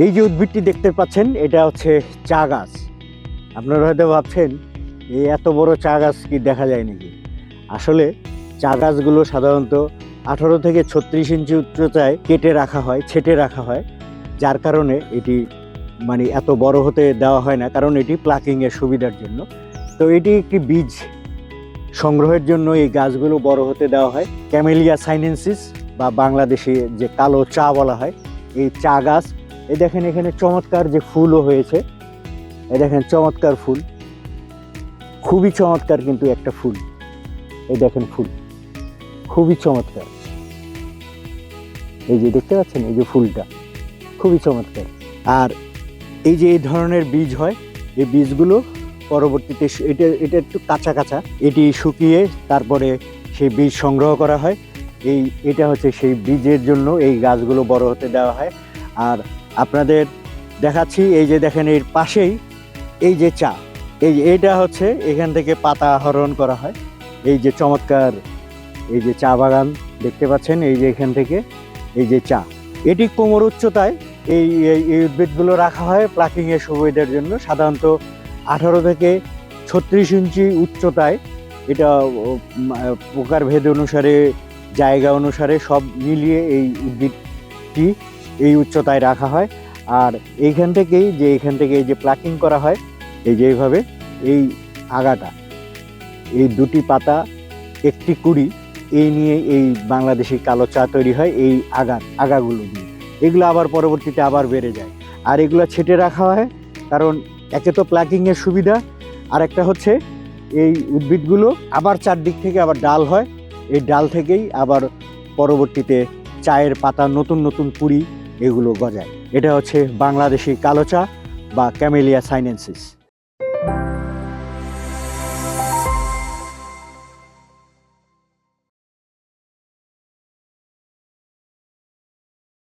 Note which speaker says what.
Speaker 1: এই যে উদ্ভিদটি দেখতে পাচ্ছেন এটা হচ্ছে চা গাছ। আপনারা হয়তো ভাবছেন এই এত বড় চা গাছ কি দেখা যায় নাকি। আসলে চা গাছগুলো সাধারণত 18 থেকে 36 ইঞ্চি উচ্চতায় কেটে রাখা হয়, ছেটে রাখা হয়, যার কারণে এটি মানে এত বড় হতে দেওয়া হয় না, কারণ এটি প্লাকিংয়ের সুবিধার জন্য। তো এটি একটি বীজ সংগ্রহের জন্য এই গাছগুলো বড় হতে দেওয়া হয়। ক্যামেলিয়া সাইনেন্সিস বা বাংলাদেশে যে কালো চা বলা হয়, এই চা গাছ। এই দেখেন এখানে চমৎকার যে ফুলও হয়েছে, এই দেখেন চমৎকার ফুল, খুবই চমৎকার কিন্তু একটা ফুল। এই দেখেন ফুল খুবই চমৎকার, এই যে দেখতে পাচ্ছেন এই যে ফুলটা খুবই চমৎকার। আর এই যে এই ধরনের বীজ হয়, এই বীজগুলো পরবর্তীতে এটা এটা একটু কাঁচা কাঁচা, এটি শুকিয়ে তারপরে সেই বীজ সংগ্রহ করা হয়। এটা হচ্ছে সেই বীজের জন্য এই গাছগুলো বড় হতে দেওয়া হয়। আর আপনাদের দেখাচ্ছি, এই যে দেখেন এর পাশেই এই যে চা, এইটা হচ্ছে এখান থেকে পাতা আহরণ করা হয়। এই যে চমৎকার এই যে চা বাগান দেখতে পাচ্ছেন, এই যে এখান থেকে এই যে চা, এটি কোমর উচ্চতায় এই এই উদ্ভিদগুলো রাখা হয় প্লাকিংয়ের সুবিধার জন্য। সাধারণত 18 থেকে 36 ইঞ্চি উচ্চতায়, এটা প্রকারভেদ অনুসারে, জায়গা অনুসারে সব মিলিয়ে এই উদ্ভিদটি এই উচ্চতায় রাখা হয়। আর এখান থেকে এই যে প্লাকিং করা হয়, এই যে এইভাবে এই আগাটা, এই দুটি পাতা, একটি কুড়ি, এই নিয়ে এই বাংলাদেশি কালো চা তৈরি হয় এই আগাগুলো দিয়ে। এগুলো আবার পরবর্তীতে আবার বেড়ে যায়। আর এগুলো ছেটে রাখা হয়, কারণ একে তো প্লাকিংয়ের সুবিধা, আর একটা হচ্ছে এই উদ্ভিদগুলো আবার চারদিক থেকে আবার ডাল হয়, এই ডাল থেকেই আবার পরবর্তীতে চায়ের পাতা, নতুন নতুন কুড়ি এগুলো গজায়। এটা হচ্ছে বাংলাদেশি কালো চা বা ক্যামেলিয়া সাইনেন্সিস।